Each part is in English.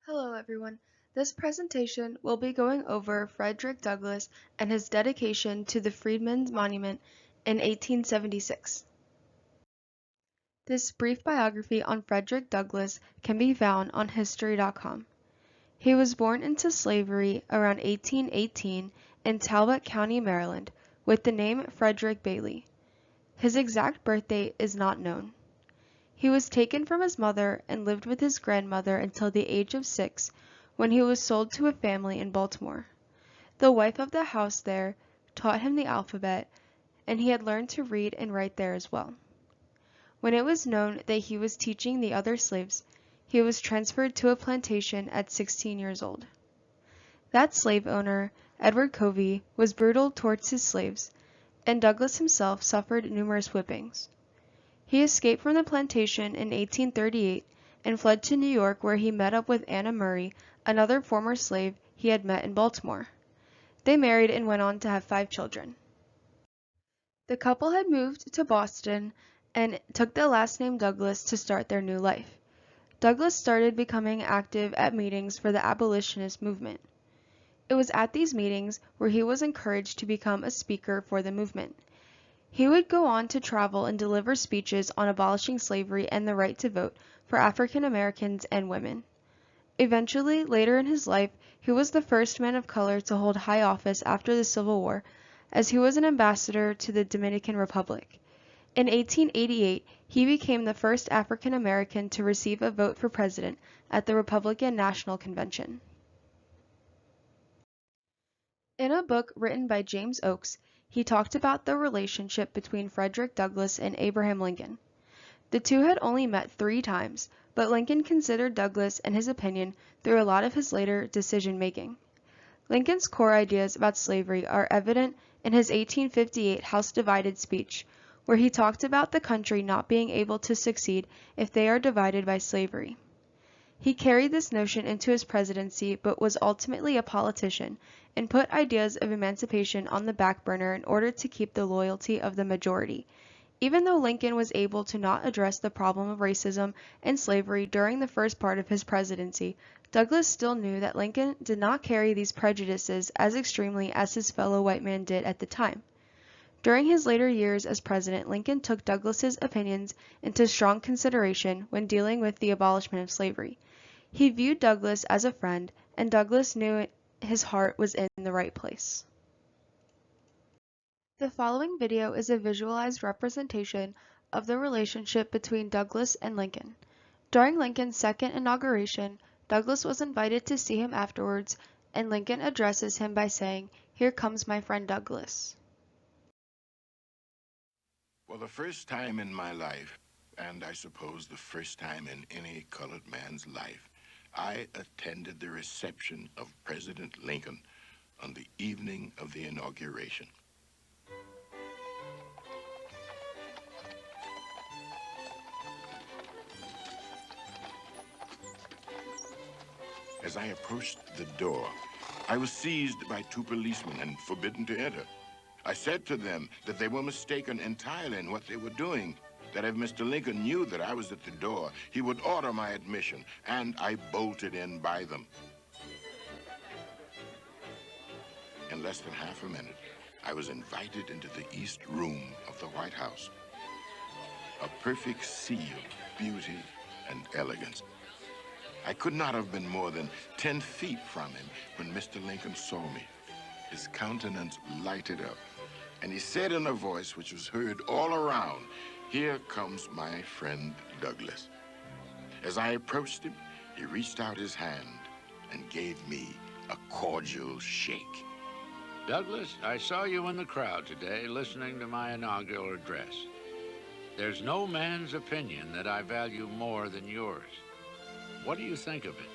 Hello everyone. This presentation will be going over Frederick Douglass and his dedication to the Freedman Monument in 1876. This brief biography on Frederick Douglass can be found on history.com. He was born into slavery around 1818 in Talbot County, Maryland, with the name Frederick Bailey. His exact birth date is not known. He was taken from his mother and lived with his grandmother until the age of 6, when he was sold to a family in Baltimore. The wife of the house there taught him the alphabet, and he had learned to read and write there as well. When it was known that he was teaching the other slaves, he was transferred to a plantation at 16 years old. That slave owner, Edward Covey, was brutal towards his slaves, and Douglass himself suffered numerous whippings. He escaped from the plantation in 1838 and fled to New York, where he met up with Anna Murray, another former slave he had met in Baltimore. They married and went on to have 5 children. The couple had moved to Boston and took the last name Douglass to start their new life. Douglass started becoming active at meetings for the abolitionist movement. It was at these meetings where he was encouraged to become a speaker for the movement. He would go on to travel and deliver speeches on abolishing slavery and the right to vote for African Americans and women. Eventually, later in his life, he was the first man of color to hold high office after the Civil War, as he was an ambassador to the Dominican Republic. In 1888, he became the first African American to receive a vote for president at the Republican National Convention. In a book written by James Oakes, he talked about the relationship between Frederick Douglass and Abraham Lincoln. The two had only met 3 times, but Lincoln considered Douglass and his opinion through a lot of his later decision-making. Lincoln's core ideas about slavery are evident in his 1858 House Divided speech, where he talked about the country not being able to succeed if they are divided by slavery. He carried this notion into his presidency, but was ultimately a politician and put ideas of emancipation on the back burner in order to keep the loyalty of the majority. Even though Lincoln was able to not address the problem of racism and slavery during the first part of his presidency, Douglass still knew that Lincoln did not carry these prejudices as extremely as his fellow white man did at the time. During his later years as president, Lincoln took Douglass's opinions into strong consideration when dealing with the abolishment of slavery. He viewed Douglass as a friend, and Douglass knew his heart was in the right place. The following video is a visualized representation of the relationship between Douglass and Lincoln. During Lincoln's second inauguration, Douglass was invited to see him afterwards, and Lincoln addresses him by saying, "Here comes my friend Douglass." For the first time in my life, and I suppose the first time in any colored man's life, I attended the reception of President Lincoln on the evening of the inauguration. As I approached the door, I was seized by 2 policemen and forbidden to enter. I said to them that they were mistaken entirely in what they were doing, that if Mr. Lincoln knew that I was at the door, he would order my admission, and I bolted in by them. In less than half a minute, I was invited into the East Room of the White House, a perfect sea of beauty and elegance. I could not have been more than 10 feet from him when Mr. Lincoln saw me. His countenance lighted up, and he said in a voice which was heard all around, "Here comes my friend Douglass." As I approached him, he reached out his hand and gave me a cordial shake. Douglass, I saw you in the crowd today listening to my inaugural address. There's no man's opinion that I value more than yours. What do you think of it?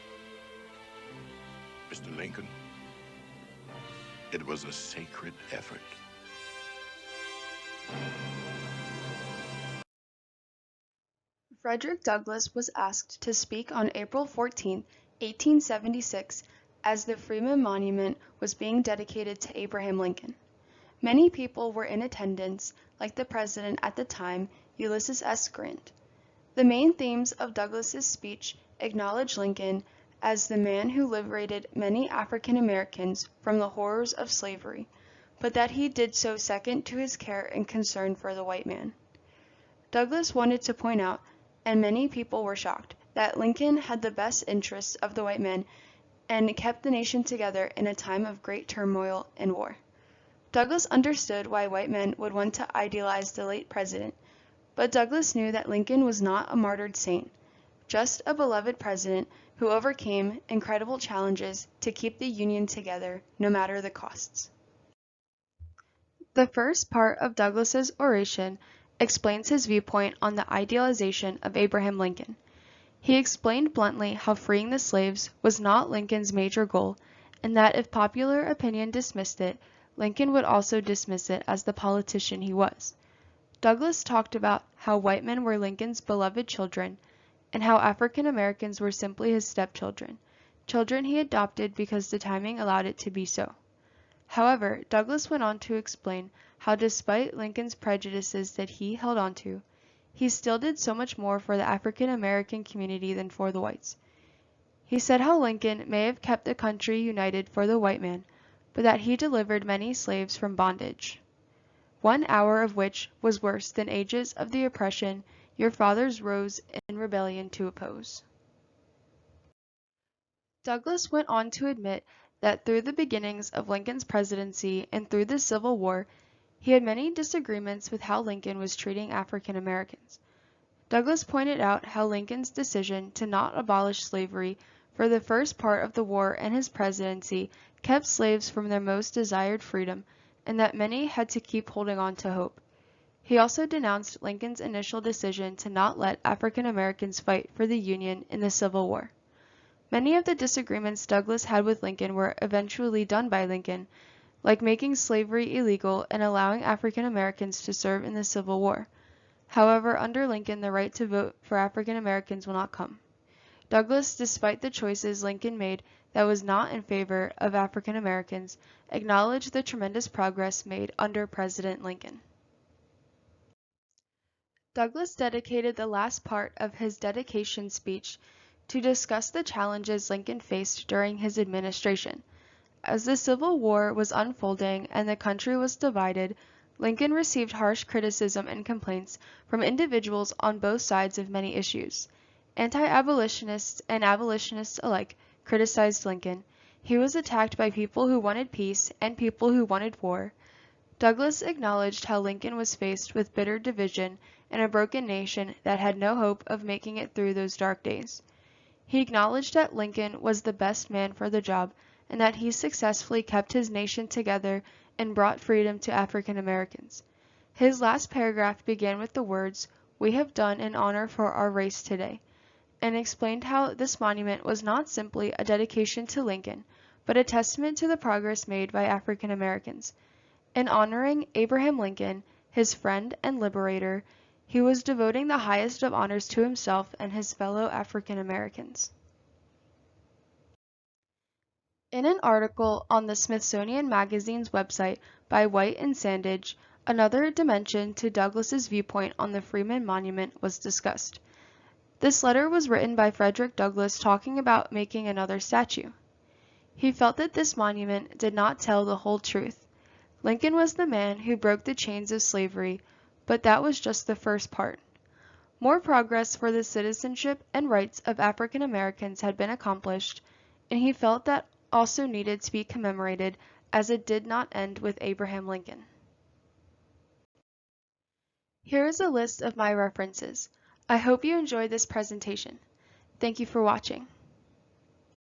Mr. Lincoln, it was a sacred effort. Frederick Douglass was asked to speak on April 14, 1876, as the Freedman Monument was being dedicated to Abraham Lincoln. Many people were in attendance, like the president at the time, Ulysses S. Grant. The main themes of Douglass's speech acknowledged Lincoln as the man who liberated many African Americans from the horrors of slavery, but that he did so second to his care and concern for the white man. Douglass wanted to point out, and many people were shocked, that Lincoln had the best interests of the white men and kept the nation together in a time of great turmoil and war. Douglass understood why white men would want to idealize the late president, but Douglass knew that Lincoln was not a martyred saint, just a beloved president who overcame incredible challenges to keep the Union together no matter the costs. The first part of Douglass's oration explains his viewpoint on the idealization of Abraham Lincoln. He explained bluntly how freeing the slaves was not Lincoln's major goal, and that if popular opinion dismissed it, Lincoln would also dismiss it as the politician he was. Douglass talked about how white men were Lincoln's beloved children, and how African Americans were simply his stepchildren, children he adopted because the timing allowed it to be so. However, Douglass went on to explain how despite Lincoln's prejudices that he held onto, he still did so much more for the African American community than for the whites. He said how Lincoln may have kept the country united for the white man, but that he delivered many slaves from bondage, 1 hour of which was worse than ages of the oppression your fathers rose in rebellion to oppose. Douglass went on to admit that through the beginnings of Lincoln's presidency and through the Civil War, he had many disagreements with how Lincoln was treating African Americans. Douglass pointed out how Lincoln's decision to not abolish slavery for the first part of the war and his presidency kept slaves from their most desired freedom, and that many had to keep holding on to hope. He also denounced Lincoln's initial decision to not let African Americans fight for the Union in the Civil War. Many of the disagreements Douglass had with Lincoln were eventually done by Lincoln, like making slavery illegal and allowing African Americans to serve in the Civil War. However, under Lincoln, the right to vote for African Americans will not come. Douglass, despite the choices Lincoln made that was not in favor of African Americans, acknowledged the tremendous progress made under President Lincoln. Douglass dedicated the last part of his dedication speech to discuss the challenges Lincoln faced during his administration. As the Civil War was unfolding and the country was divided, Lincoln received harsh criticism and complaints from individuals on both sides of many issues. Anti-abolitionists and abolitionists alike criticized Lincoln. He was attacked by people who wanted peace and people who wanted war. Douglass acknowledged how Lincoln was faced with bitter division and a broken nation that had no hope of making it through those dark days. He acknowledged that Lincoln was the best man for the job and that he successfully kept his nation together and brought freedom to African Americans. His last paragraph began with the words, "We have done an honor for our race today," and explained how this monument was not simply a dedication to Lincoln, but a testament to the progress made by African Americans. In honoring Abraham Lincoln, his friend and liberator, he was devoting the highest of honors to himself and his fellow African Americans. In an article on the Smithsonian Magazine's website by White and Sandage, another dimension to Douglass's viewpoint on the Freedman Monument was discussed. This letter was written by Frederick Douglass talking about making another statue. He felt that this monument did not tell the whole truth. Lincoln was the man who broke the chains of slavery, but that was just the first part. More progress for the citizenship and rights of African Americans had been accomplished, and he felt that also needed to be commemorated as it did not end with Abraham Lincoln. Here is a list of my references. I hope you enjoyed this presentation. Thank you for watching.